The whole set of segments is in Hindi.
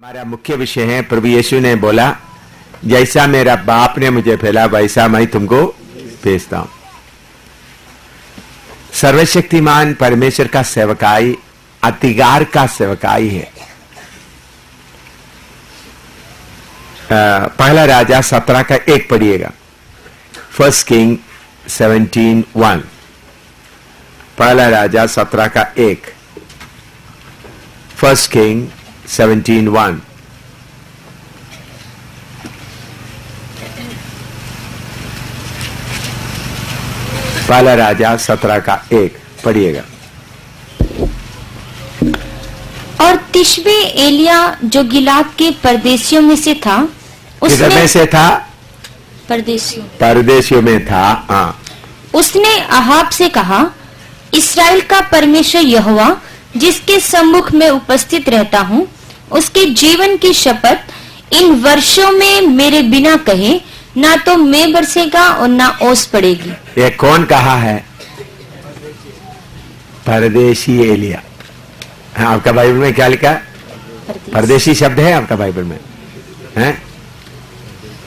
हमारा मुख्य विषय है, प्रभु यीशु ने बोला जैसा मेरा बाप ने मुझे भेजा वैसा मैं तुमको भेजता हूं। सर्वशक्तिमान परमेश्वर का सेवकाई अधिकार का सेवकाई है। पहला राजा 17 का 1 पढ़िएगा। 1 किंग 17:1। पहला राजा 17 का 1। 1 किंग 17:1। पहला राजा 17 का 1 पढ़िएगा। और तिशबे एलिया जो गिलाद के परदेशियों में से था, किधर में से था? परदेशियों में था। हाँ, उसने अहाब से कहा, इस्राएल का परमेश्वर यहोवा जिसके सम्मुख में उपस्थित रहता हूँ, उसके जीवन की शपथ, इन वर्षों में मेरे बिना कहे ना तो मैं बरसेगा और ना ओस पड़ेगी। ये कौन कहा है? परदेशी एलिया। हाँ, आपका बाइबल में क्या लिखा है? परदेशी शब्द है आपका बाइबल में?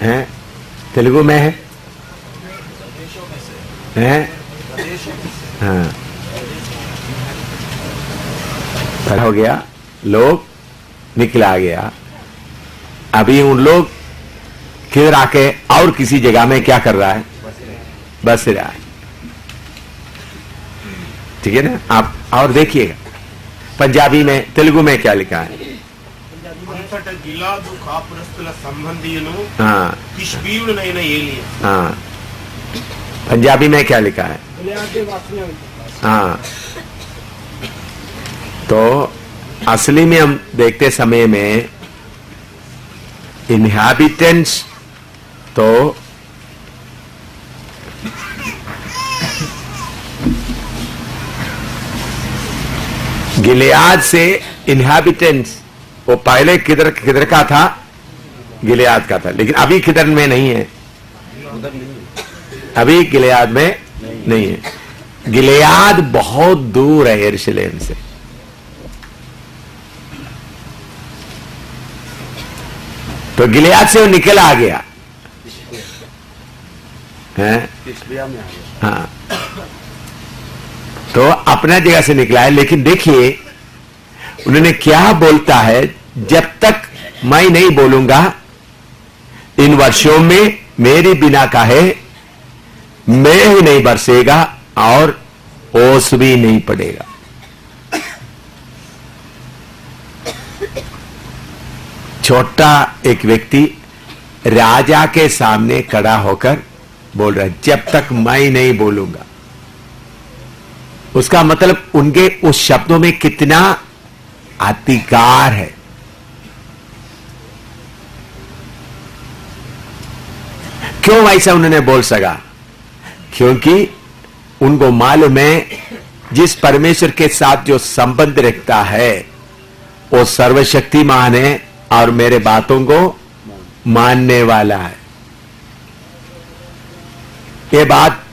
हैं? तेलुगु में है? हाँ, हो गया, लोग निकला गया। अभी उन लोग किधर आके और किसी जगह में क्या कर रहा है? बस रहा है। ठीक है ना? आप और देखिएगा पंजाबी में, तेलुगु में क्या लिखा है? हाँ, हाँ, पंजाबी में क्या लिखा है? हाँ, तो असली में हम देखते समय में इनहैबिटेंट्स तो गिलियाद से इनहैबिटेंट्स, वो पहले किधर का था? गिलियाद का था, लेकिन अभी किधर में नहीं है? अभी गिलियाद में नहीं है। गिलियाद बहुत दूर है यरूशलेम से। तो गिलियाद से वो निकल आ गया है। हाँ, तो अपना जगह से निकला है। लेकिन देखिए उन्होंने क्या बोलता है, जब तक मैं नहीं बोलूंगा इन वर्षों में मेरी बिना कहे मैं ही नहीं बरसेगा और ओस भी नहीं पड़ेगा। छोटा एक व्यक्ति राजा के सामने खड़ा होकर बोल रहा है, जब तक मैं नहीं बोलूंगा। उसका मतलब उनके उस शब्दों में कितना अधिकार है। क्यों ऐसा उन्होंने बोल सका? क्योंकि उनको मालूम है जिस परमेश्वर के साथ जो संबंध रखता है वो सर्वशक्तिमान है और मेरे बातों को मानने वाला है। ये बात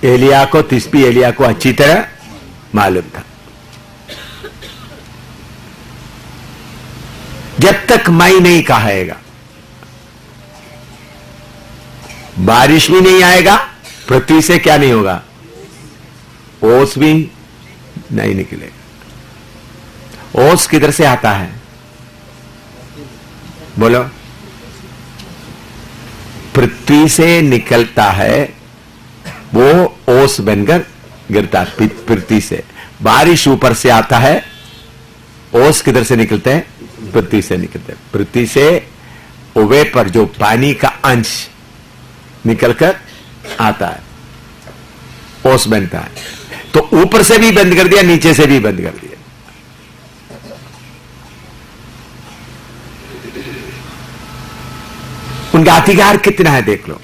एलिया को, तिशबी एलिया को अच्छी तरह मालूम था। जब तक मैं नहीं कहेगा बारिश भी नहीं आएगा, पृथ्वी से क्या नहीं होगा? ओस भी नहीं निकलेगा। ओस किधर से आता है? बोलो। पृथ्वी से निकलता है, वो ओस बनकर गिरता है पृथ्वी से। बारिश ऊपर से आता है, ओस किधर से निकलते हैं? पृथ्वी से निकलते हैं। पृथ्वी से उवे पर जो पानी का अंश निकलकर आता है, ओस बनता है। तो ऊपर से भी बंद कर दिया, नीचे से भी बंद कर दिया। उनका अधिकार कितना है देख लो।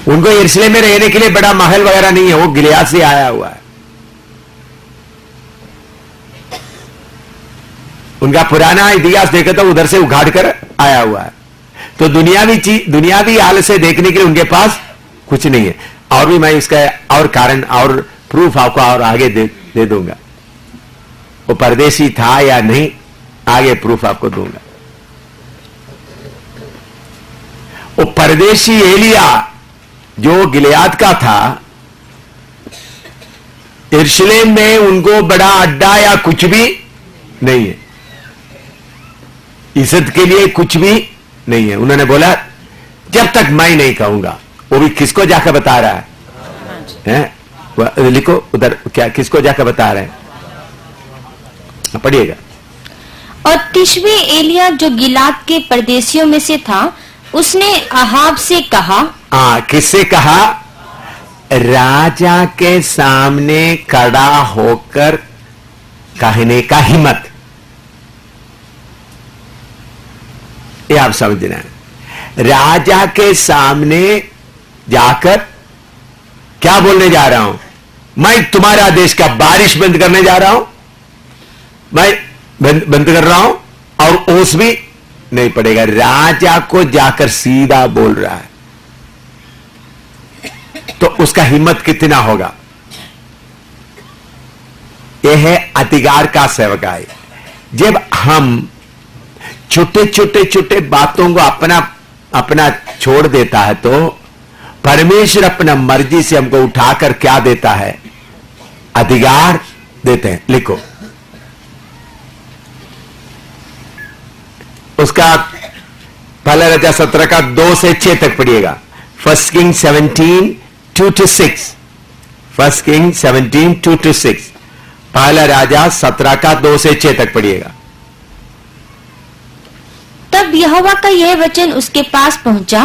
उनको यरूशलेम में रहने के लिए बड़ा महल वगैरह नहीं है, वो गिलियाद से आया हुआ है। उनका पुराना इतिहास देखे तो उधर से उखाड़ कर आया हुआ है। तो दुनियावी हाल से देखने के लिए उनके पास कुछ नहीं है। और भी मैं इसका और कारण और प्रूफ आपको और आगे दे दूंगा। वो परदेशी था या नहीं, आगे प्रूफ आपको दूंगा। वो परदेशी एलिया जो गिलियाद का था, यरूशलेम में उनको बड़ा अड्डा या कुछ भी नहीं है, इज्जत के लिए कुछ भी नहीं है। उन्होंने बोला जब तक मैं नहीं कहूंगा। वो भी किसको जाकर बता रहा है? लिखो उधर, क्या किसको जाकर बता रहे हैं, पढ़िएगा। और तिशबी एलिया जो गिलाद के परदेशियों में से था, उसने अहाब से कहा। किससे कहा? राजा के सामने खड़ा होकर कहने का हिम्मत, ये आप समझना है। राजा के सामने जाकर क्या बोलने जा रहा हूं? मैं तुम्हारा देश का बारिश बंद करने जा रहा हूं, मैं बंद कर रहा हूं, और ओस भी नहीं पड़ेगा। राजा को जाकर सीधा बोल रहा है, तो उसका हिम्मत कितना होगा? यह है अधिकार का सेवकाई। जब हम छोटे छोटे छोटे बातों को अपना अपना छोड़ देता है, तो परमेश्वर अपना मर्जी से हमको उठाकर क्या देता है? अधिकार देते हैं। लिखो उसका पहला राजा 17 का 2 से 6 तक पढ़िएगा। 1 किंग 17 2 to 6। 1 king 17 2 to 6। पहला राजा 17 का 2 से 6 तक पढ़िएगा। तब यहोवा का यह वचन उसके पास पहुंचा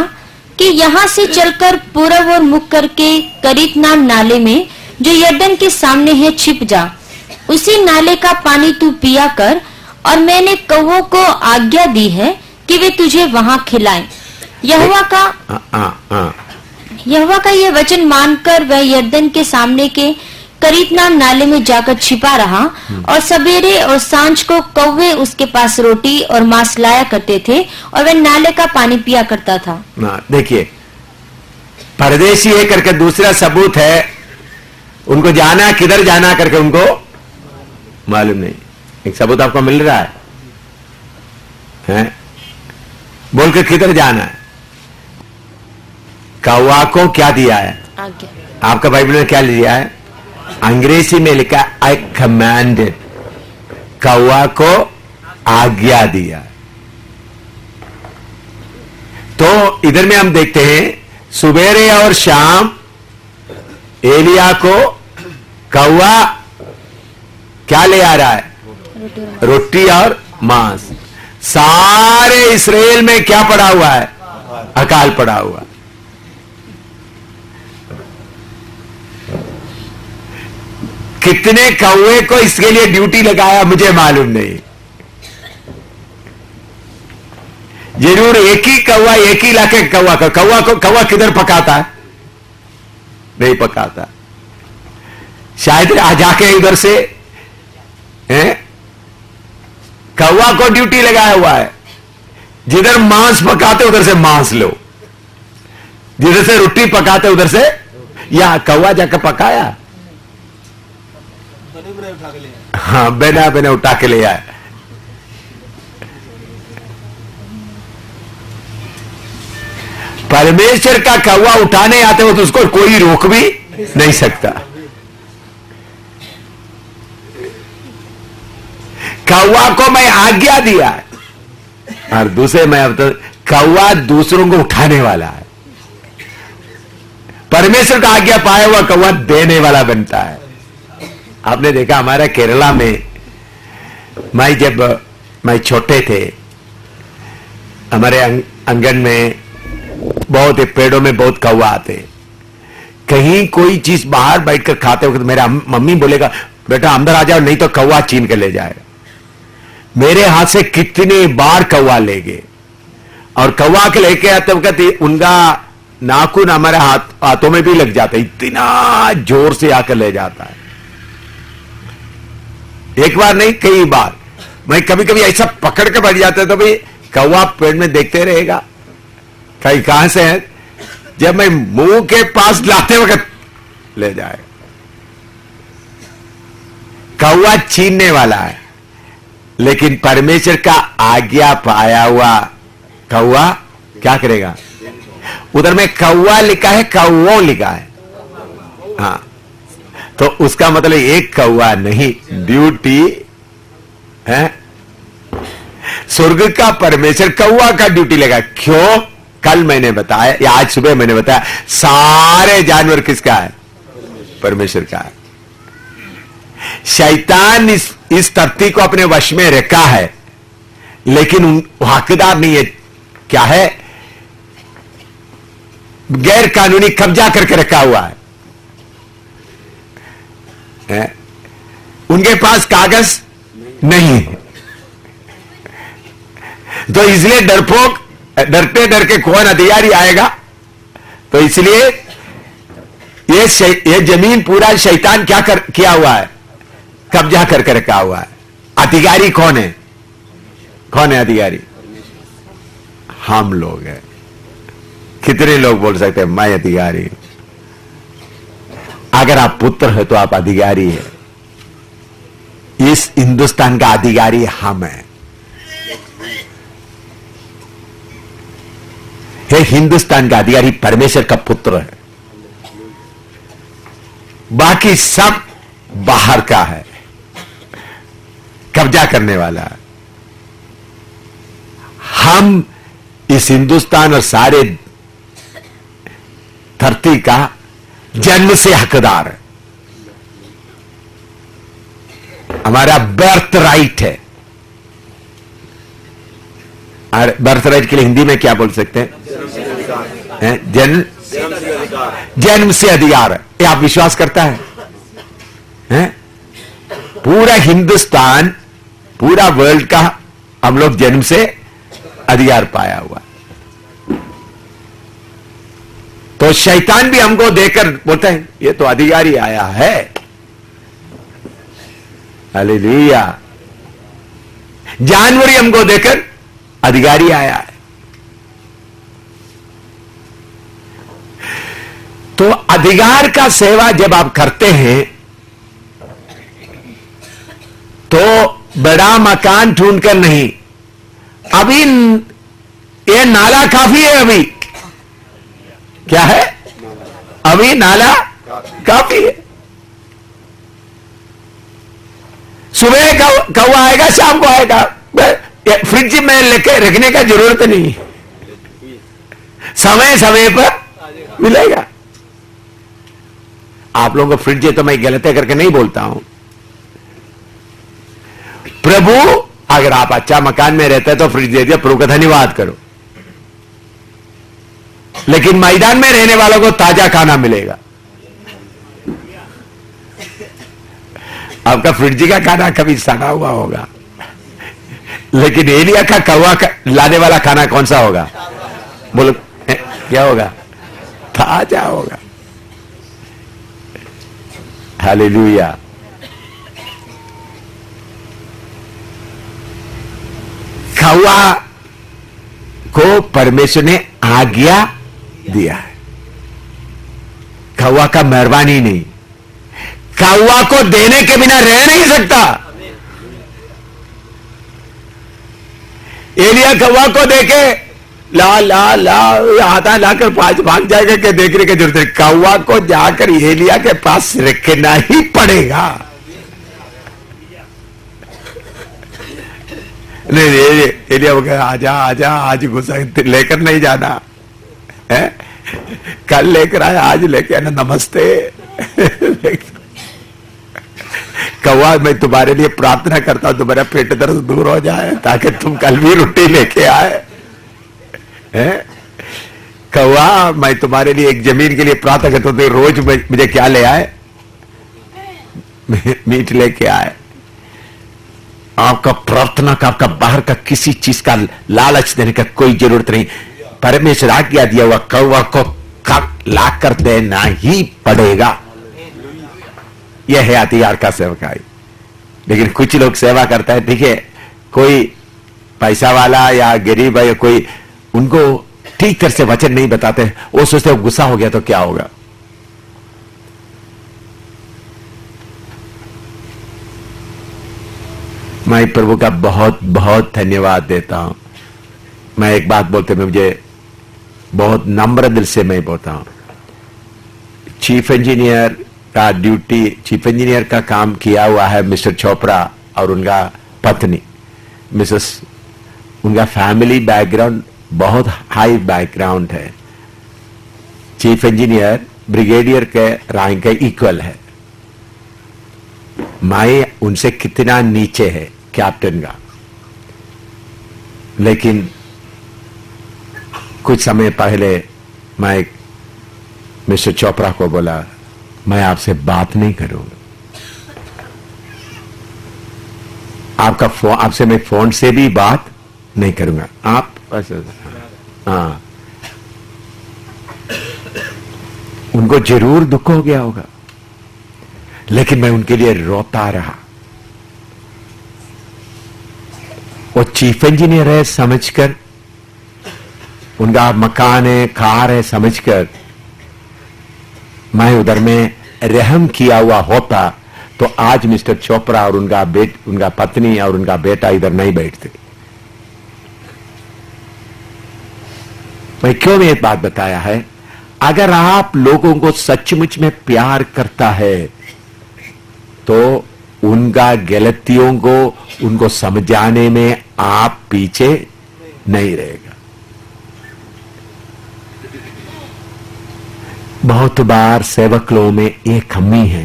कि यहाँ से चलकर पूरब और मुख करके करीत नाम नाले में जो यरदन के सामने है छिप जा। उसी नाले का पानी तू पिया कर, और मैंने कौवों को आज्ञा दी है कि वे तुझे वहां खिलाएं। यहोवा का यह वचन मानकर वह यरदन के सामने के करीत नाम नाले में जाकर छिपा रहा, और सवेरे और सांझ को कौवे उसके पास रोटी और मांस लाया करते थे, और वह नाले का पानी पिया करता था। देखिए, परदेशी है करके दूसरा सबूत है, उनको जाना, किधर जाना करके उनको मालूम नहीं। एक सबूत आपको मिल रहा है? बोल के किधर जाना है? कौवा को क्या दिया है? आपका बाइबल में क्या लिया है? अंग्रेजी में लिखा आई कमांडेड, कौवा को आज्ञा दिया। तो इधर में हम देखते हैं सुबेरे और शाम एलिया को कौवा क्या ले आ रहा है? रोटी और मांस। सारे इस्राएल में क्या पड़ा हुआ है? अकाल पड़ा हुआ। कितने कौवे को इसके लिए ड्यूटी लगाया मुझे मालूम नहीं। जरूर एक ही कौवा, एक ही इलाके कौवा का कौवा किधर पकाता है? नहीं पकाता। शायद आ जाके उधर से कौवा को ड्यूटी लगाया हुआ है, जिधर मांस पकाते उधर से मांस लो, जिधर से रोटी पकाते उधर से। या कौवा जाकर पकाया? हाँ, बिना बिना उठा के ले आया। परमेश्वर का कौवा उठाने आते हो तो उसको कोई रोक भी नहीं सकता। कौवा को मैं आज्ञा दिया है, और दूसरे मैं अब तो कौवा दूसरों को उठाने वाला है। परमेश्वर का आज्ञा पाया हुआ कौवा देने वाला बनता है। आपने देखा हमारा केरला में, जब मैं छोटे थे, हमारे आंगन में बहुत पेड़ों में बहुत कौवा आते। कहीं कोई चीज बाहर बैठकर खाते वक्त मेरा मम्मी बोलेगा बेटा अंदर आ जाओ नहीं तो कौवा छीन के ले जाएगा। मेरे हाथ से कितने बार कौवा ले गए, और कौवा के लेके आते वक्त उनका नाखून हमारे हाथों में भी लग जाता है, इतना जोर से आकर ले जाता है। एक बार नहीं कई बार। मैं कभी कभी ऐसा पकड़ के बैठ जाता है तो भाई कौवा पेड़ में देखते रहेगा कहीं कहां से है, जब मैं मुंह के पास लाते वक्त ले जाएगा। कौवा छीनने वाला है। लेकिन परमेश्वर का आज्ञा पाया हुआ कौवा क्या करेगा? उधर में कौवा लिखा है, कौवों लिखा है। हाँ, तो उसका मतलब एक कौवा नहीं, ड्यूटी है। स्वर्ग का परमेश्वर कौवा का ड्यूटी लेगा। क्यों? कल मैंने बताया या आज सुबह मैंने बताया, सारे जानवर किसका है? परमेश्वर का है। शैतान इस धरती को अपने वश में रखा है, लेकिन हकदार नहीं है। क्या है? गैर कानूनी कब्जा करके रखा हुआ है। उनके पास कागज नहीं है, तो इसलिए डरपोक, डरते डर के कौन अधिकारी आएगा? तो इसलिए ये जमीन पूरा शैतान क्या किया हुआ है? कब्जा करके रखा हुआ है। अधिकारी कौन है? कौन है अधिकारी? हम लोग हैं। कितने लोग बोल सकते हैं मैं अधिकारी हूं? अगर आप पुत्र है तो आप अधिकारी है। इस हिंदुस्तान का अधिकारी हम हैं। ये हिंदुस्तान का अधिकारी परमेश्वर का पुत्र है, बाकी सब बाहर का है, कब्जा करने वाला है। हम इस हिंदुस्तान और सारे धरती का जन्म से हकदार है। हमारा बर्थ राइट है। और बर्थ राइट के लिए हिंदी में क्या बोल सकते हैं? जन्म से अधिकार है। ये आप विश्वास करता है? पूरा हिंदुस्तान, पूरा वर्ल्ड का हम लोग जन्म से अधिकार पाया हुआ। तो शैतान भी हमको देकर बोलता है ये तो अधिकारी आया है। हालेलुया। जानवर ही हमको देकर अधिकारी आया है। तो अधिकार का सेवा जब आप करते हैं तो बड़ा मकान ढूंढकर नहीं, अभी ये नाला काफी है। अभी क्या है? अभी नाला काफी है। सुबह कौवा आएगा, शाम को आएगा, फ्रिज में लेके रखने का जरूरत नहीं, समय समय पर मिलेगा। आप लोगों को फ्रिज है तो मैं गलत करके नहीं बोलता हूं। प्रभु, अगर आप अच्छा मकान में रहते हैं तो फ्रिज दे दिया, प्रभु का धन्यवाद करो। लेकिन मैदान में रहने वालों को ताजा खाना मिलेगा। आपका फ्रिज का खाना कभी सड़ा हुआ होगा, लेकिन एलिया का कौवा लाने वाला खाना कौन सा होगा? बोलो क्या होगा? ताजा होगा। हालेलुया। कौवा को परमेश्वर ने आज्ञा दिया है। कौवा का मेहरबानी नहीं, कौवा को देने के बिना रह नहीं सकता। एलिया कौवा को देके ला ला ला हाथा लाकर भाग जाएगा क्या देखने की जरूरत है? कौवा को जाकर एलिया के पास रखना ही पड़ेगा। नहीं, एलिया वो कहा आजा आजा, आज गुस्सा लेकर नहीं जाना है, कल लेकर आया, आज लेके आना, नमस्ते। कौवा, मैं तुम्हारे लिए प्रार्थना करता हूं तुम्हारा पेट दर्द दूर हो जाए, ताकि तुम कल भी रोटी लेके आए। कौवा, मैं तुम्हारे लिए एक जमीन के लिए प्रार्थना करता हूं, तो रोज मुझे क्या ले आए? मीट लेके आए। आपका प्रार्थना का, आपका बाहर का किसी चीज का लालच देने का कोई जरूरत नहीं। परमेश्वर आज्ञा दिया हुआ कौवा को ला कर देना ही पड़ेगा। यह है अधिकार का सेवकाई। लेकिन कुछ लोग सेवा करता है, ठीक है, कोई पैसा वाला या गरीब है या कोई, उनको ठीक तरह से वचन नहीं बताते, वो सोचते हो गुस्सा हो गया तो क्या होगा। मैं प्रभु का बहुत बहुत धन्यवाद देता हूं। मैं एक बात बोलते में मुझे बहुत नम्र दिल से मैं बोलता हूं, चीफ इंजीनियर का ड्यूटी, चीफ इंजीनियर का काम किया हुआ है मिस्टर चोपड़ा और उनका पत्नी मिसेस, उनका फैमिली बैकग्राउंड बहुत हाई बैकग्राउंड है। चीफ इंजीनियर ब्रिगेडियर के रैंक के इक्वल है। मैं उनसे कितना नीचे है कैप्टन का, लेकिन कुछ समय पहले मैं मिस्टर चोपड़ा को बोला मैं आपसे बात नहीं करूंगा, आपसे मैं फोन से भी बात नहीं करूंगा। आप हाँ, उनको जरूर दुख हो गया होगा, लेकिन मैं उनके लिए रोता रहा। वो चीफ इंजीनियर है समझकर, उनका मकान है, कार है समझकर, मैं उधर में रहम किया हुआ होता तो आज मिस्टर चोपड़ा और उनका पत्नी और उनका बेटा इधर नहीं बैठते। मैं क्यों ये बात बताया है? अगर आप लोगों को सचमुच में प्यार करता है तो उनका गलतियों को उनको समझाने में आप पीछे नहीं रहेगा। बहुत बार सेवक लोगों में एक कमी है,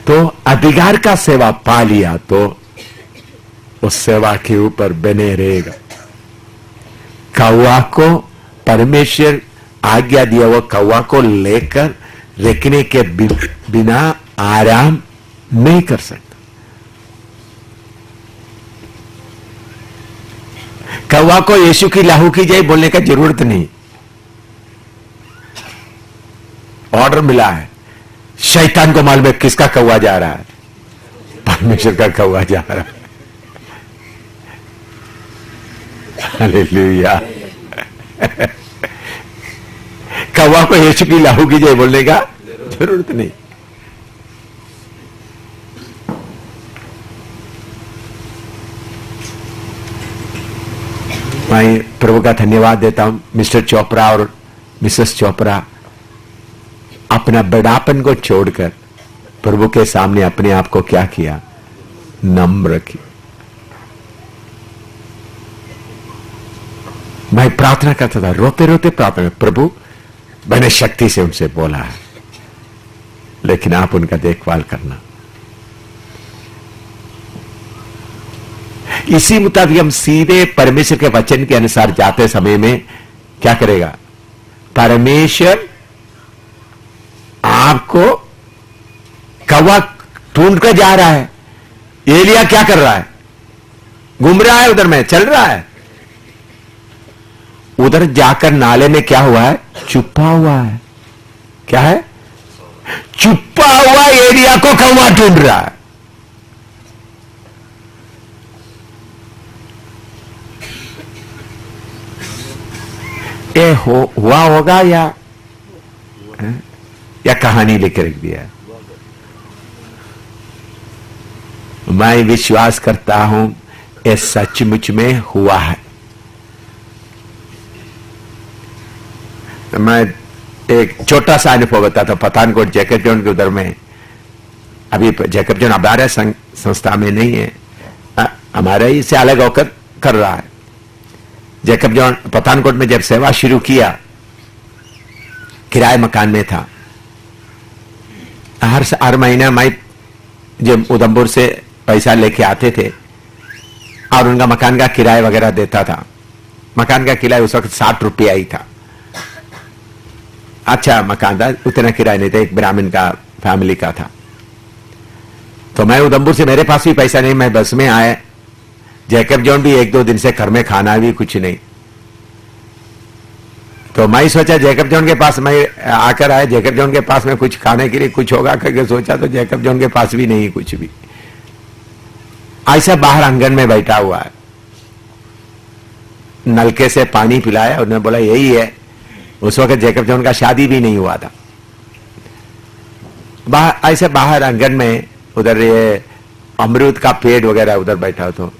तो अधिकार का सेवा पा लिया तो उस सेवा के ऊपर बने रहेगा। कौवा को परमेश्वर आज्ञा दिया वो कौवा को लेकर रखने के बिना आराम नहीं कर सकता। कौवा को यीशु की लहू की जय बोलने का जरूरत नहीं, ऑर्डर मिला है। शैतान को मालूम है किसका कौवा जा रहा है, परमेश्वर का कौवा जा रहा है। हालेलुया। कौवा को यीशु की लहू की जय बोलने का जरूरत नहीं। मैं प्रभु का धन्यवाद देता हूं। मिस्टर चोपड़ा और मिसेस चोपड़ा अपना बड़ापन को छोड़कर प्रभु के सामने अपने आप को क्या किया? नम्र किया। मैं प्रार्थना करता था, रोते रोते प्रार्थना, प्रभु मैंने शक्ति से उनसे बोला है, लेकिन आप उनका देखभाल करना। इसी मुताबिक हम सीधे परमेश्वर के वचन के अनुसार जाते समय में क्या करेगा? परमेश्वर आपको कौवा ढूंढ कर जा रहा है। एलिया क्या कर रहा है? घूम रहा है, उधर में चल रहा है। उधर जाकर नाले में क्या हुआ है? छुपा हुआ है। क्या है? छुपा हुआ एलिया को कौवा ढूंढ रहा है। ये हुआ होगा या कहानी लेकर रख दिया? मैं विश्वास करता हूं ये सचमुच में हुआ है। मैं एक छोटा सा अनुभव बताता हूं। पठानकोट जैकब जॉन के उधर में, अभी जैकब जॉन हमारे संस्था में नहीं है, हमारे ही से अलग होकर कर रहा है। जैकब जॉन पठानकोट में जब सेवा शुरू किया, किराए मकान में था। हर महीना मैं जब उधमपुर से पैसा लेके आते थे और उनका मकान का किराया वगैरह देता था। मकान का किराया उस वक्त 60 रुपया ही था। अच्छा मकान था, उतना किराया नहीं था, एक ब्राह्मण का फैमिली का था। तो मैं उधमपुर से, मेरे पास भी पैसा नहीं, मैं बस में आया। जैकब जॉन भी 1-2 दिन से घर में खाना भी कुछ नहीं। तो मैं सोचा जैकब जॉन के पास मैं आकर आया, जैकब जॉन के पास में कुछ खाने के लिए कुछ होगा करके सोचा, तो जैकब जॉन के पास भी नहीं कुछ भी। ऐसा बाहर आंगन में बैठा हुआ है, नलके से पानी पिलाया, उन्होंने बोला यही है। उस वक्त जैकब जॉन का शादी भी नहीं हुआ था। ऐसे बाहर आंगन में उधर ये अमरूद का पेड़ वगैरह उधर बैठा, तो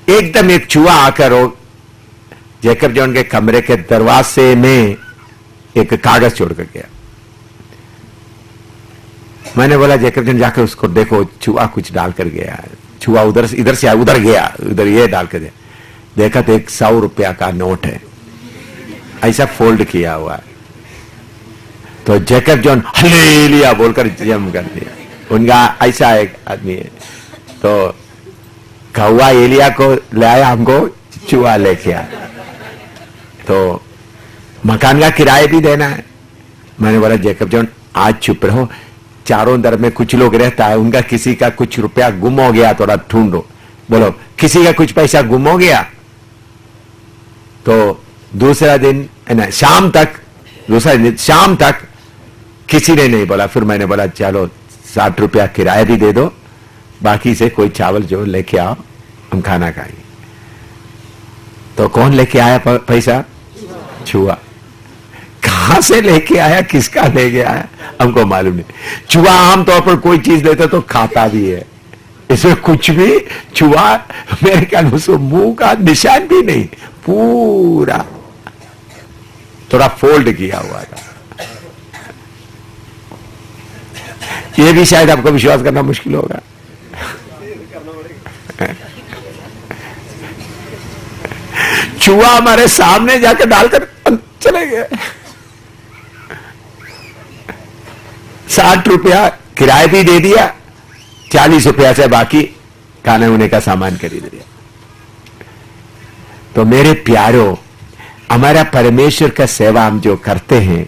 एकदम एक चूहा आकर वो जैकब जॉन के कमरे के दरवाजे में एक कागज छोड़ कर गया। मैंने बोला जैकब जॉन जाकर उसको देखो, चूहा कुछ डाल कर गया है। चूहा उधर से इधर से उधर गया, उधर ये डाल कर देखा तो 100 रुपया का नोट है, ऐसा फोल्ड किया हुआ है। तो जैकब जॉन हालेलुया बोलकर जम कर दिया। उनका ऐसा एक आदमी है, तो कौवा एलिया को ले आया, हमको चूहा लेके आया। तो मकान का किराया भी देना है। मैंने बोला जैकब जॉन आज चुप रहो, चारों तरफ में कुछ लोग रहता है, उनका किसी का कुछ रुपया गुम हो गया, थोड़ा ढूंढो। बोलो किसी का कुछ पैसा गुम हो गया। तो दूसरा दिन ना शाम तक, दूसरा दिन शाम तक किसी ने नहीं बोला। फिर मैंने बोला चलो 60 रुपया किराया भी दे दो, बाकी से कोई चावल जो लेके आओ, हम खाना खाएंगे। तो कौन लेके आया पैसा? चूहा। कहां से लेके आया, किसका ले गया है, हमको मालूम नहीं। चूहा आमतौर पर कोई चीज देता तो खाता भी है, इसमें कुछ भी चूहा मेरे ख्याल में उसको मुंह का निशान भी नहीं, पूरा थोड़ा फोल्ड किया हुआ था। ये भी शायद आपको विश्वास करना मुश्किल होगा। चूहा हमारे सामने जाकर डालकर चले गए। 60 रुपया किराया भी दे दिया, 40 रुपया से बाकी खाने उने का सामान खरीद लिया। तो मेरे प्यारों, हमारा परमेश्वर का सेवा हम जो करते हैं,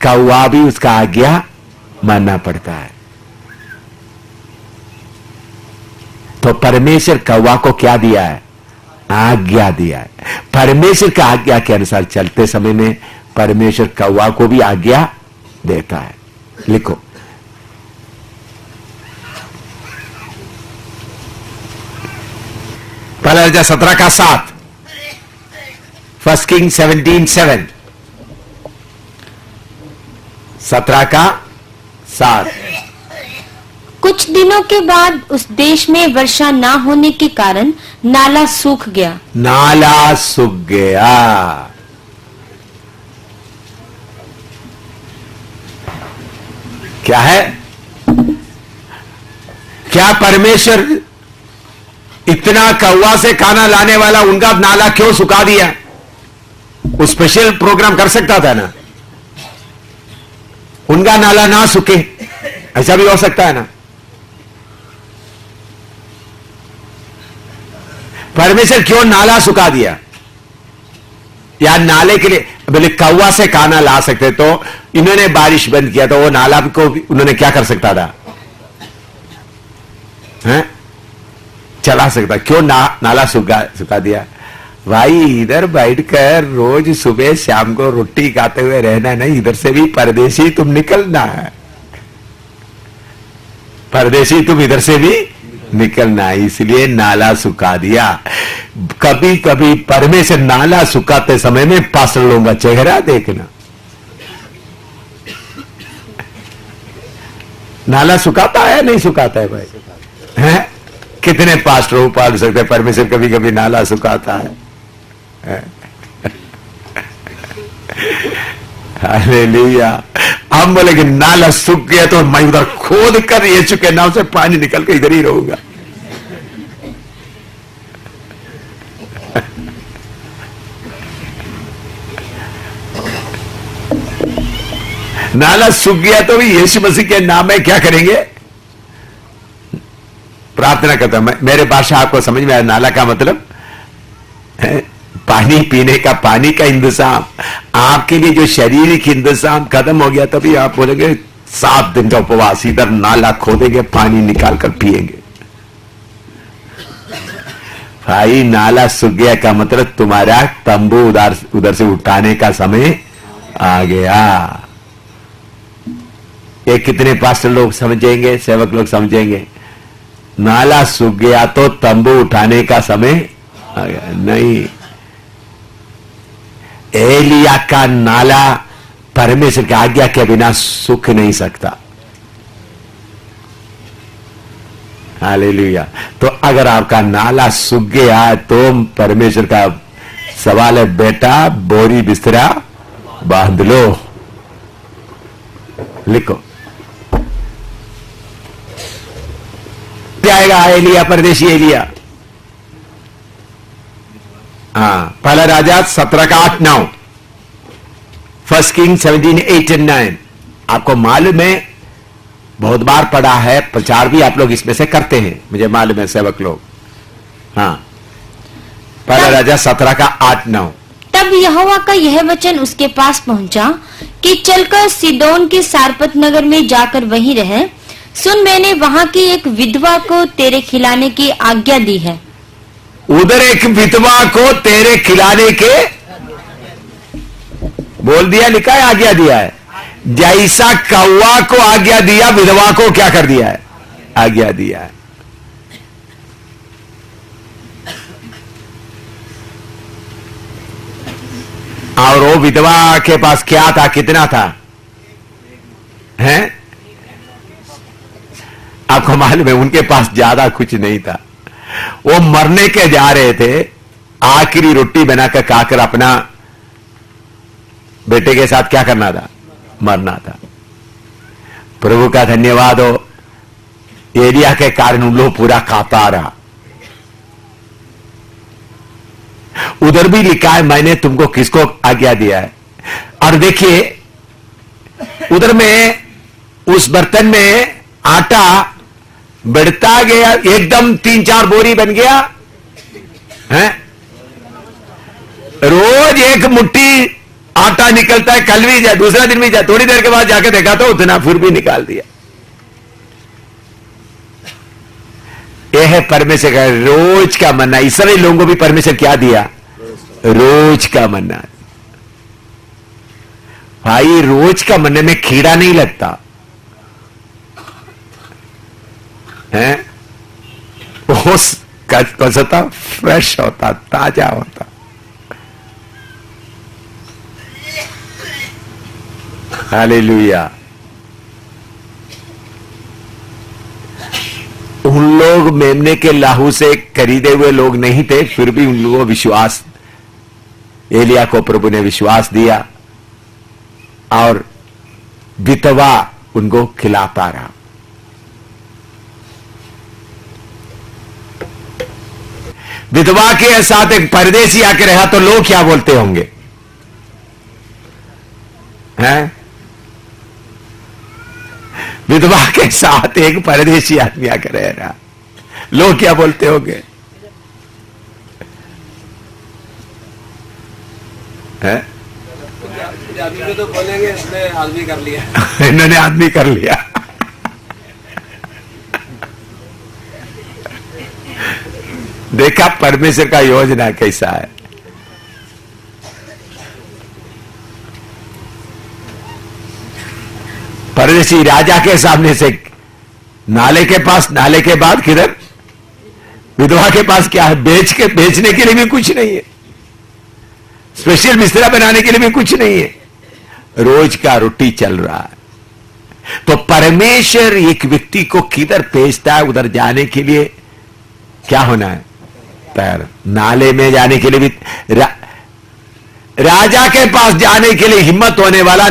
कौवा भी उसका आज्ञा मानना पड़ता है। तो परमेश्वर कौवा को क्या दिया है? आज्ञा दिया है। परमेश्वर का आज्ञा के अनुसार चलते समय में परमेश्वर कौवा को भी आज्ञा देता है। लिखो, पहला राजा 17 का 7, फर्स्ट किंग 17:7, 17 का 7। कुछ दिनों के बाद उस देश में वर्षा ना होने के कारण नाला सूख गया। नाला सूख गया। क्या है? क्या परमेश्वर इतना कौवा से खाना लाने वाला उनका नाला क्यों सुखा दिया? वो स्पेशल प्रोग्राम कर सकता था ना, उनका नाला ना सूखे, ऐसा भी हो सकता है ना। परमेश्वर क्यों नाला सुखा दिया? या नाले के लिए बोले कौवा से खाना ला सकते, तो इन्होंने बारिश बंद किया तो वो नाला को भी उन्होंने क्या कर सकता था? हैं? चला सकता। क्यों नाला सुखा दिया? भाई इधर बैठकर रोज सुबह शाम को रोटी खाते हुए रहना नहीं, इधर से भी परदेशी तुम निकलना है, परदेशी तुम इधर से भी निकलना है, इसलिए नाला सुखा दिया। कभी कभी परमेश्वर नाला सुखाते समय में पास्टर लोगों का चेहरा देखना। नाला सुखाता है नहीं सुखाता है भाई? हैं? कितने पास्टर पाल सकते हैं, परमेश्वर कभी कभी नाला सुखाता है। हालेलुया। हम बोले कि नाला सूख गया तो मैं उधर खोद कर यीशु के नाम से पानी निकल के इधर ही रहूंगा। नाला सूख गया तो भी यीशु मसीह के नाम में क्या करेंगे? प्रार्थना करता हूं। मेरे भाषा आपको समझ में आया? नाला का मतलब है पानी पीने का, पानी का इंतजाम। आपके लिए जो शारीरिक इंतजाम खत्म हो गया तभी आप बोलेंगे 7 दिन का उपवास, इधर नाला खोदेंगे, पानी निकाल कर पिएंगे। भाई नाला सूख गया का मतलब तुम्हारा तंबू उधर से उठाने का समय आ गया। ये कितने पास्टर लोग समझेंगे, सेवक लोग समझेंगे? नाला सूख गया तो तंबू उठाने का समय आ गया। नहीं, एलिया का नाला परमेश्वर की आज्ञा के बिना सूख नहीं सकता। हालेलुया। तो अगर आपका नाला सूख गया तो परमेश्वर का सवाल है, बेटा बोरी बिस्तरा बांध लो। लिखो जाएगा एलिया, परदेशी एलिया। हाँ, पहला राजा 17 का 8-9, फर्स्ट किंग 17, 8 and 9। आपको मालूम है, बहुत बार पढ़ा है, प्रचार भी आप लोग इसमें से करते हैं, मुझे मालूम है सेवक लोग। हाँ, पहला राजा 17 का 8-9। तब यहोवा का यह वचन उसके पास पहुंचा कि चलकर सीदोन के सारपत नगर में जाकर वहीं रहे। सुन, मैंने वहां की एक विधवा को तेरे खिलाने की आज्ञा दी है। उधर एक विधवा को तेरे खिलाने के बोल दिया, लिखा है, आज्ञा दिया है। जैसा कौवा को आज्ञा दिया, विधवा को क्या कर दिया है? आज्ञा दिया है। और वो विधवा के पास क्या था, कितना था? हैं? आपको मालूम है, उनके पास ज्यादा कुछ नहीं था। वो मरने के जा रहे थे, आखिरी रोटी बनाकर खाकर अपना बेटे के साथ क्या करना था? मरना था। प्रभु का धन्यवाद हो, एलिया के कारण उन लोग पूरा खाता रहा। उधर भी लिखा है, मैंने तुमको किसको आज्ञा दिया है। और देखिए उधर में उस बर्तन में आटा बढ़ता गया, एकदम 3-4 बोरी बन गया है। रोज एक मुट्ठी आटा निकलता है, कल भी जाए, दूसरा दिन भी जाए, थोड़ी देर के बाद जाके देखा तो उतना फिर भी निकाल दिया। यह है परमेश्वर का रोज का मन्ना। इसराइली लोगों को भी परमेश्वर क्या दिया? रोज का मन्ना। भाई रोज का मन्ने में कीड़ा नहीं लगता है, वो कौन सा था? फ्रेश होता, ताजा होता। हालेलुया। उन लोग मेमने के लाहू से खरीदे हुए लोग नहीं थे, फिर भी उन लोगों को विश्वास, एलिया को प्रभु ने विश्वास दिया और विधवा उनको खिलाता रहा। विधवा के साथ एक परदेसी आके रहा तो लोग क्या बोलते होंगे? हैं? विधवा के साथ एक परदेसी आदमी आकर रह रहा, लोग क्या बोलते होंगे? हैं? आदमी तो बोलेंगे इसने आदमी कर लिया, इन्होंने आदमी कर लिया। देखा परमेश्वर का योजना कैसा है। परदेसी राजा के सामने से नाले के पास, नाले के बाद किधर? विधवा के पास क्या है? बेचने के लिए भी कुछ नहीं है, स्पेशल बिस्तरा बनाने के लिए भी कुछ नहीं है, रोज का रोटी चल रहा है। तो परमेश्वर एक व्यक्ति को किधर भेजता है, उधर जाने के लिए क्या होना है? तैयार। नाले में जाने के लिए भी राजा के पास जाने के लिए हिम्मत होने वाला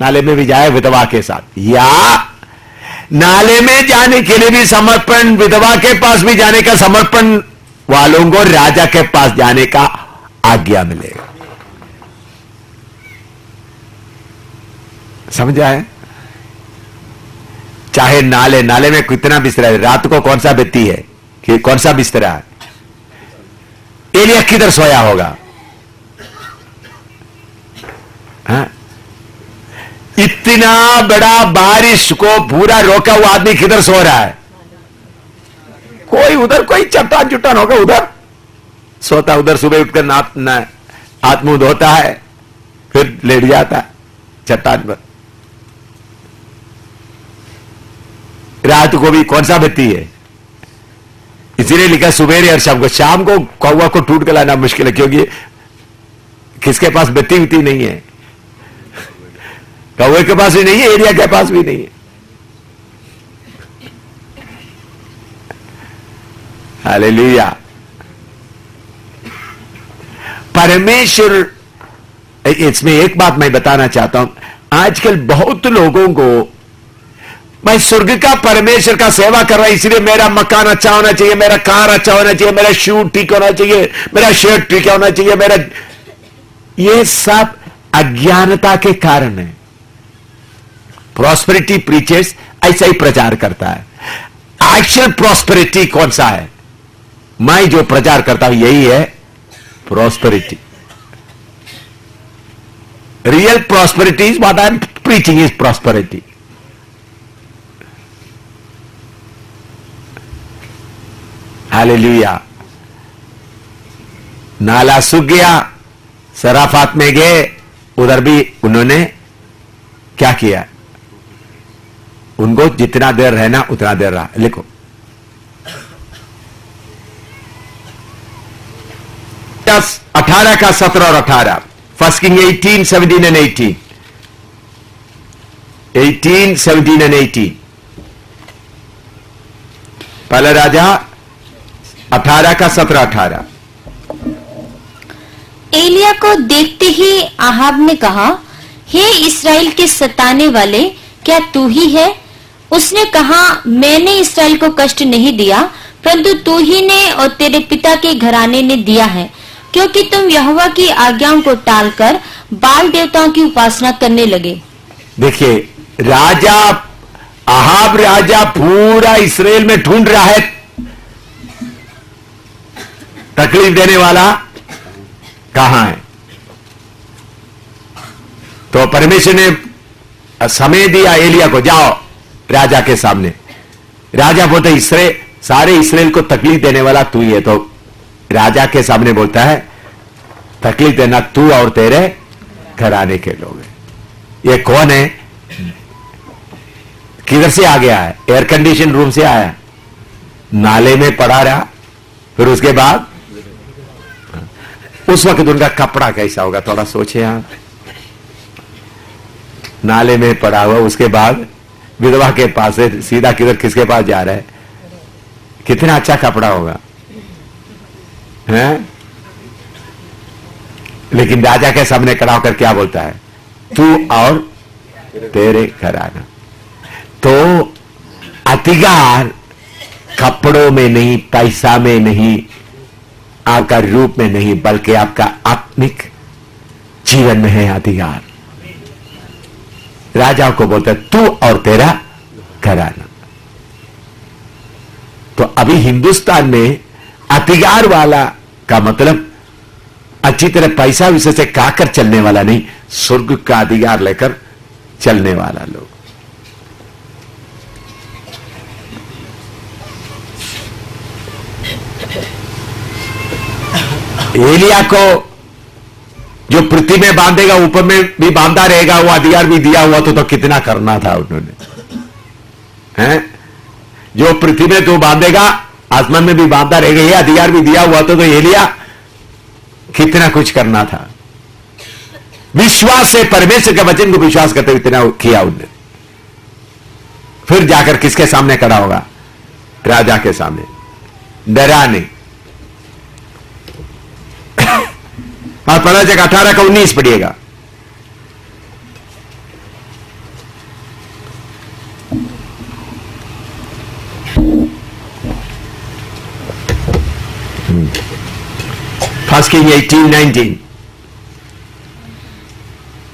नाले में भी जाए विधवा के साथ, या नाले में जाने के लिए भी समर्पण, विधवा के पास भी जाने का समर्पण वालों को राजा के पास जाने का आज्ञा मिलेगा। समझ आए? चाहे नाले में कितना बिस्तरा है, रात को कौन सा बितती है कि कौन सा बिस्तरा है? एलिया किधर सोया होगा? हाँ? इतना बड़ा बारिश को पूरा रोका हुआ आदमी किधर सो रहा है? कोई उधर कोई चट्टान चुट्टान होगा, उधर सोता, उधर सुबह उठकर हाथ मुंह धोता है, फिर लेट जाता है चट्टान पर। रात को भी कौन सा बत्ती है? इसीलिए लिखा सुबेरे और शाम को। शाम को कौवा को टूट कर लाना मुश्किल है, क्योंकि किसके पास बत्ती उती नहीं है, कौवे के पास भी नहीं है, एरिया के पास भी नहीं है। हालेलुया। परमेश्वर, इसमें एक बात मैं बताना चाहता हूं, आजकल बहुत लोगों को मैं स्वर्ग का परमेश्वर का सेवा कर रहा हूं, इसलिए मेरा मकान अच्छा होना चाहिए, मेरा कार अच्छा होना चाहिए, मेरा शू ठीक होना चाहिए, मेरा शर्ट ठीक होना चाहिए, मेरा, ये सब अज्ञानता के कारण है। प्रॉस्पेरिटी प्रीचर्स ऐसा ही प्रचार करता है। एक्चुअल प्रॉस्पेरिटी कौन सा है? मैं जो प्रचार करता हूं यही है prosperity. Real prosperity is what I am preaching, is prosperity. Hallelujah. नाला सूख गया, सराफात में गए, उधर भी उन्होंने क्या किया? उनको जितना देर रहना उतना देर रहा। लिखो 18 का 17 और 18, फर्स्ट किंग 18, 17 एंड 18, 18, 17 एंड 18। पहला राजा 18 का 17, 18। एलिया को देखते ही आहाब ने कहा, हे इस्राएल के सताने वाले, क्या तू ही है? उसने कहा, मैंने इस्राएल को कष्ट नहीं दिया, परंतु तू ही ने और तेरे पिता के घराने ने दिया है, क्योंकि तुम यहोवा की आज्ञाओं को टालकर बाल देवताओं की उपासना करने लगे। देखिए, राजा आहाब राजा पूरा इस्राएल में ढूंढ रहा है तकलीफ देने वाला कहां है। तो परमेश्वर ने समय दिया एलिया को, जाओ राजा के सामने। राजा बोलते इस्राएल, सारे इस्राएल को तकलीफ देने वाला तू ही है। तो राजा के सामने बोलता है, तकलीफ देना तू और तेरे घराने के लोग हैं। ये कौन है? किधर से आ गया है? एयर कंडीशन रूम से आया, नाले में पड़ा रहा, फिर उसके बाद उस वक्त उनका कपड़ा कैसा होगा, थोड़ा सोचे आप। नाले में पड़ा हुआ, उसके बाद विधवा के पास से सीधा किधर, किसके पास जा रहा है? कितना अच्छा कपड़ा होगा, हैं? लेकिन राजा के सामने खड़ा होकर क्या बोलता है? तू और तेरे घराना। तो अधिकार कपड़ों में नहीं, पैसा में नहीं, आपका रूप में नहीं, बल्कि आपका आत्मिक जीवन में है अधिकार। राजा को बोलता है तू और तेरा घराना। तो अभी हिंदुस्तान में अधिकार वाला का मतलब अच्छी तरह पैसा विषय से काकर चलने वाला नहीं, स्वर्ग का अधिकार लेकर चलने वाला लोग। एलिया को जो पृथ्वी में बांधेगा ऊपर में भी बांधा रहेगा, वो अधिकार भी दिया हुआ तो कितना करना था उन्होंने, हैं? जो पृथ्वी में तो बांधेगा आसमान में भी बांधा रहेगा, ये अधिकार भी दिया हुआ तो एलिया कितना कुछ करना था। विश्वास से परमेश्वर के वचन को विश्वास करते हुए इतना किया उन्होंने। फिर जाकर किसके सामने खड़ा होगा? राजा के सामने, डरा नहीं। और पता जगह 18 का 19 पढ़िएगा। First king 18, 19।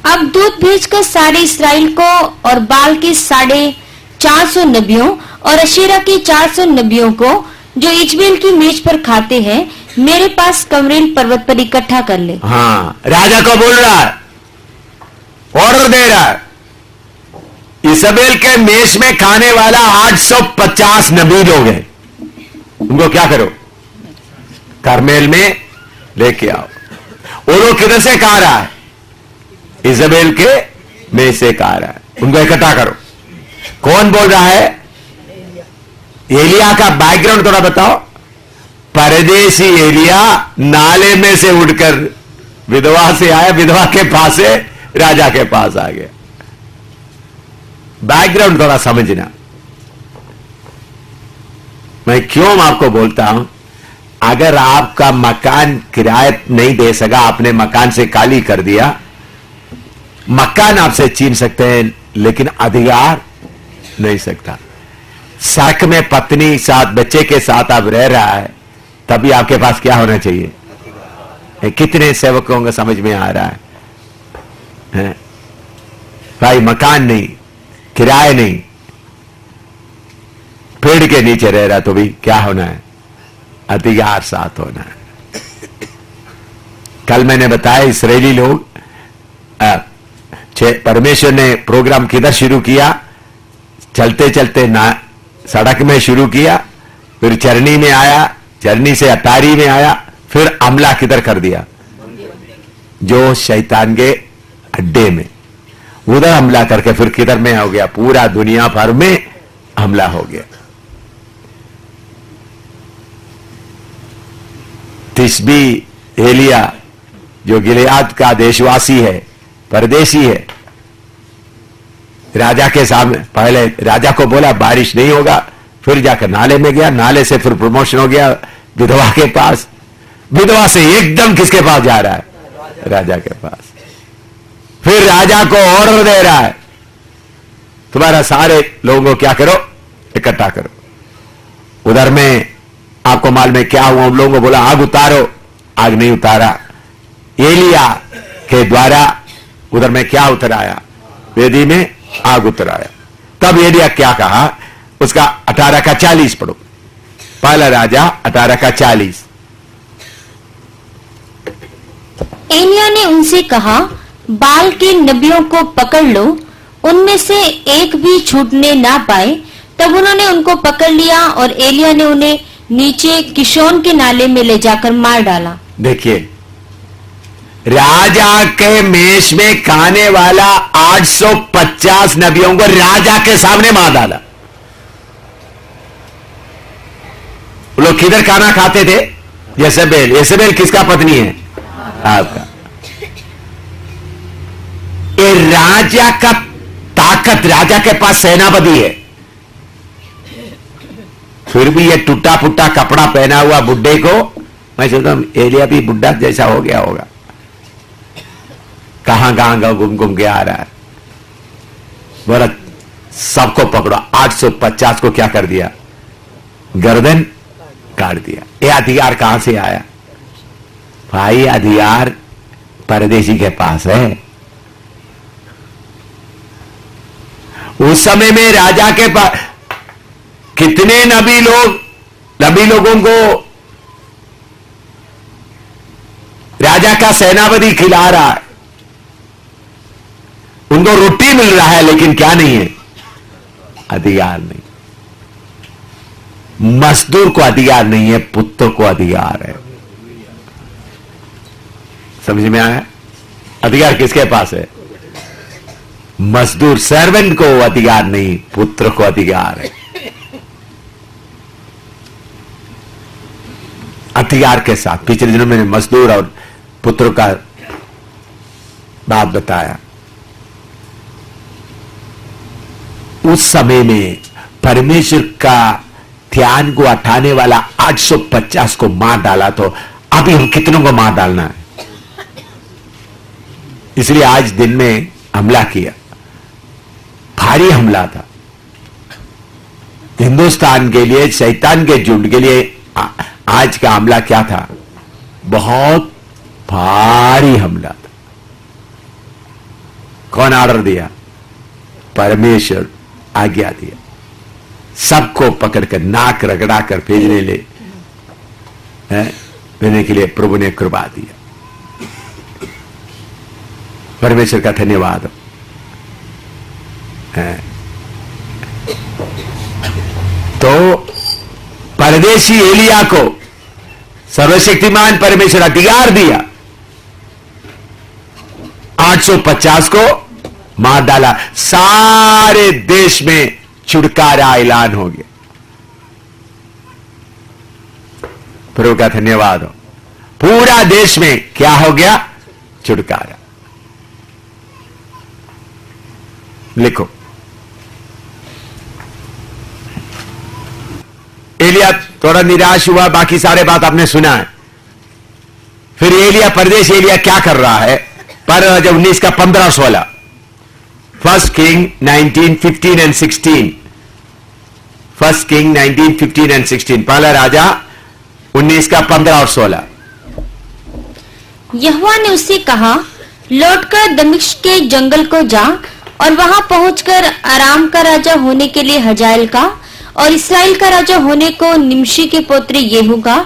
अब दूत भेजकर सारे इस्राएल को और बाल के 450 नबियों और अशेरा के 400 नबियों को जो इजबेल की मेज पर खाते हैं मेरे पास कमरेल पर्वत पर इकट्ठा कर ले। हाँ, राजा को बोल रहा है, ऑर्डर दे रहा है, इजबेल के मेज में खाने वाला 850 नबी लोग हैं, उनको क्या करो? करमेल में लेके आओ। वो लोग किधर से खा रहा है? इजबेल के मेज से खा रहा है, उनको इकट्ठा करो। कौन बोल रहा है? एलिया का बैकग्राउंड थोड़ा बताओ। परदेसी एलिया नाले में से उठकर विधवा से आया, विधवा के पास से राजा के पास आ गया। बैकग्राउंड थोड़ा समझना। मैं क्यों आपको बोलता हूं, अगर आपका मकान किराए नहीं दे सका, आपने मकान से खाली कर दिया, मकान आपसे छीन सकते हैं लेकिन अधिकार नहीं सकता। सड़क में पत्नी साथ बच्चे के साथ आप रह रहा है, तभी आपके पास क्या होना चाहिए? कितने सेवकों को समझ में आ रहा है? भाई मकान नहीं, किराए नहीं, पेड़ के नीचे रह रहा तो भी क्या होना है? अधिकार साथ होना है। कल मैंने बताया इस्राएली लोग, परमेश्वर ने प्रोग्राम किधर शुरू किया? चलते चलते ना सड़क में शुरू किया, फिर चरनी में आया, चरनी से अटारी में आया, फिर हमला किधर कर दिया? जो शैतान के अड्डे में, उधर हमला करके फिर किधर में हो गया? पूरा दुनिया भर में हमला हो गया। तिशबी एलिया जो गिलियाद का देशवासी है, परदेशी है, राजा के सामने पहले राजा को बोला बारिश नहीं होगा, फिर जाकर नाले में गया, नाले से फिर प्रमोशन हो गया विधवा के पास, विधवा से एकदम किसके पास जा रहा है? राजा के पास। फिर राजा को ऑर्डर दे रहा है, तुम्हारा सारे लोगों को क्या करो? इकट्ठा करो। उधर में आपको मालूम है क्या हुआ? उन लोगों को बोला आग उतारो, आग नहीं उतारा। एलिया के द्वारा उधर में क्या उतर आया? वेदी में आग उतर आया। तब एलिया क्या कहा? उसका 18 का 40 पढ़ो। पहला राजा 18 का 40। एलिया ने उनसे कहा, बाल के नबियों को पकड़ लो, उनमें से एक भी छूटने ना पाए। तब उन्होंने उनको पकड़ लिया और एलिया ने उन्हें नीचे किशोन के नाले में ले जाकर मार डाला। देखिए, राजा के मेष में खाने वाला 850 नबियों को राजा के सामने मार डाला। वो लोग किधर खाना खाते थे? यसेबेल। यसेबेल किसका पत्नी है? आपका। ये राजा का ताकत, राजा के पास सेनापति है, फिर भी ये टूटा फूटा कपड़ा पहना हुआ बुड्ढे को, मैं सोचता हूं एलिया भी बुड्ढा जैसा हो गया होगा, कहां घूम घूम के आ रहा है। बोला सबको पकड़ो। 850 को क्या कर दिया? गर्दन काट दिया। ये अधिकार कहां से आया? भाई अधिकार परदेशी के पास है। उस समय में राजा के पास कितने नबी लोगों को राजा का सेनापति खिला रहा है, उनको रोटी मिल रहा है, लेकिन क्या नहीं है? अधिकार नहीं। मजदूर को अधिकार नहीं है, पुत्र को अधिकार है। समझ में आया? अधिकार किसके पास है? मजदूर सर्वेंट को अधिकार नहीं, पुत्र को अधिकार है। अधिकार के साथ पिछले दिनों मैंने मजदूर और पुत्र का बात बताया। उस समय में परमेश्वर का ध्यान को हटाने वाला 850 को मार डाला, तो अभी हम कितनों को मार डालना है? इसलिए आज दिन में हमला किया, भारी हमला था हिंदुस्तान के लिए, शैतान के झुंड के लिए। आज का हमला क्या था? बहुत भारी हमला था। कौन ऑर्डर दिया? परमेश्वर आज्ञा दिया। सबको पकड़कर नाक रगड़ा कर भेजने के लिए प्रभु ने कृपा दिया। परमेश्वर का धन्यवाद है। तो परदेशी एलिया को सर्वशक्तिमान परमेश्वर अधिकार दिया, 850 को मार डाला। सारे देश में छुटकारा ऐलान हो गया। प्रभु का धन्यवाद हो। पूरा देश में क्या हो गया? छुटकारा। लिखो, एलिया थोड़ा निराश हुआ, बाकी सारे बात आपने सुना है। फिर एलिया, परदेश एलिया क्या कर रहा है? पर जब 19 का 15-16, first king 19:15 and 16, first king 19:15 and 16, पहला राजा 19 का 15 और 16। यहोवा ने उससे कहा, लौटकर दमिश्क के जंगल को जा और वहां पहुंचकर अराम का राजा होने के लिए हजाएल का और इसराइल का राजा होने को निमशी के पुत्र येहू का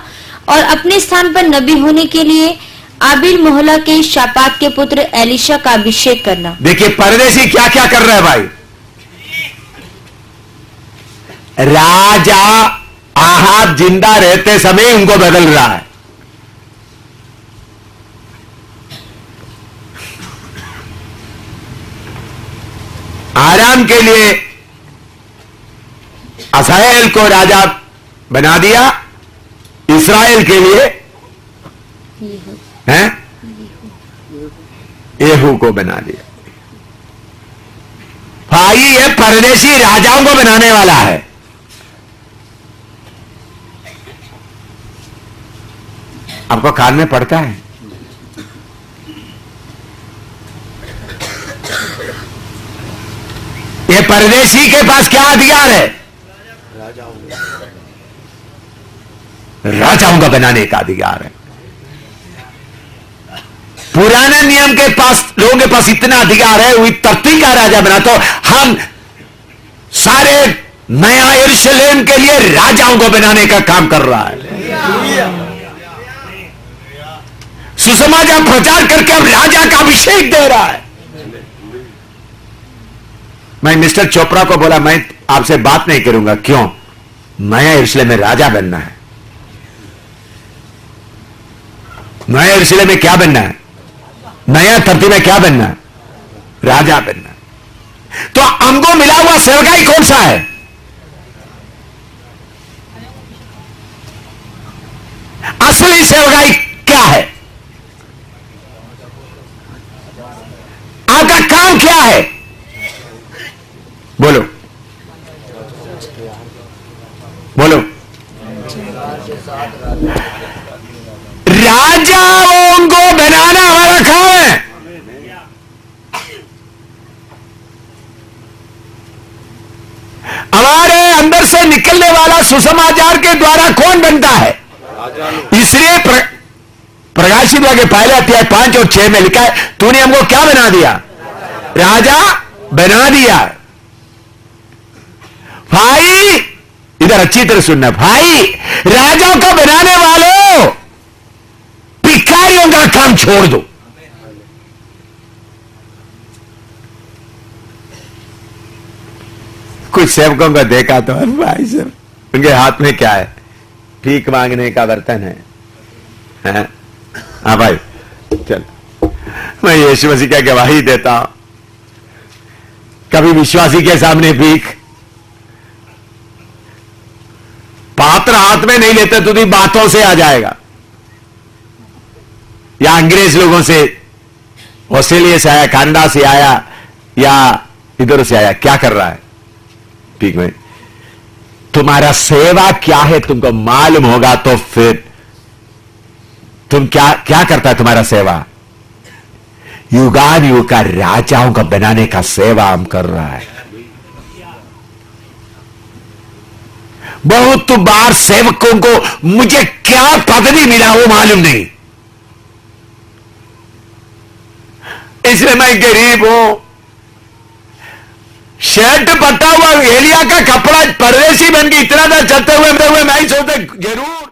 और अपने स्थान पर नबी होने के लिए आबिल मोहला के शापात के पुत्र एलिशा का अभिषेक करना। देखिए परदेशी क्या क्या कर रहा है भाई। राजा आहाब जिंदा रहते समय उनको बदल रहा है। आराम के लिए असाहेल को राजा बना दिया, इस्राएल के लिए हैं येहू को बना दिया। भाई ये परदेशी राजाओं को बनाने वाला है। आपको कान में पड़ता है? ये परदेशी के पास क्या अधिकार है? राजाओं का बनाने का अधिकार है। पुराने नियम के पास, लोगों के पास इतना अधिकार है, वो धरती का राजा बना। तो हम सारे नया यरूशलेम के लिए राजाओं को बनाने का काम कर रहा है। सुसमाचार प्रचार करके अब राजा का अभिषेक दे रहा है। मैं मिस्टर चोपड़ा को बोला, मैं आपसे बात नहीं करूंगा। क्यों? नया यरूशलेम में राजा बनना है। नया यरूशलेम में क्या बनना है? नया धरती में क्या बनना है? राजा बनना है। तो हमको मिला हुआ सेवकाई कौन सा है? असली सेवकाई क्या है? आपका काम क्या है? बोलो बोलो। राजाओं को बनाना हमारा काम है। हमारे अंदर से निकलने वाला सुसमाचार के द्वारा कौन बनता है? इसलिए प्रकाशित वाक्य पहले अध्याय 5 और 6 में लिखा है, तूने हमको क्या बना दिया? राजा बना दिया। भाई इधर अच्छी तरह सुनना भाई, राजाओं को बनाने वालों, भिखारियों का काम छोड़ दो। कुछ सेवकों को देखा तो भाई साहब, उनके हाथ में क्या है? भीख मांगने का बर्तन है। हाँ भाई चल, मैं यीशु मसीह का गवाही देता हूं, कभी विश्वासी के सामने भीख पात्र हाथ में नहीं लेते तो भी बातों से आ जाएगा। या अंग्रेज लोगों से, ऑस्ट्रेलिया से आया, कनाडा से आया, या इधर से आया, क्या कर रहा है? ठीक है, तुम्हारा सेवा क्या है तुमको मालूम होगा तो फिर तुम क्या क्या करता है? तुम्हारा सेवा युगान युग का राजाओं का बनाने का सेवा हम कर रहा है। बहुत बार सेवकों को मुझे क्या पदवी मिला वो मालूम नहीं, इसलिए मैं गरीब हूं। शर्ट पटा हुआ एलिया का कपड़ा परदेसी बन के इतना चलते हुए मैं सोचता जरूर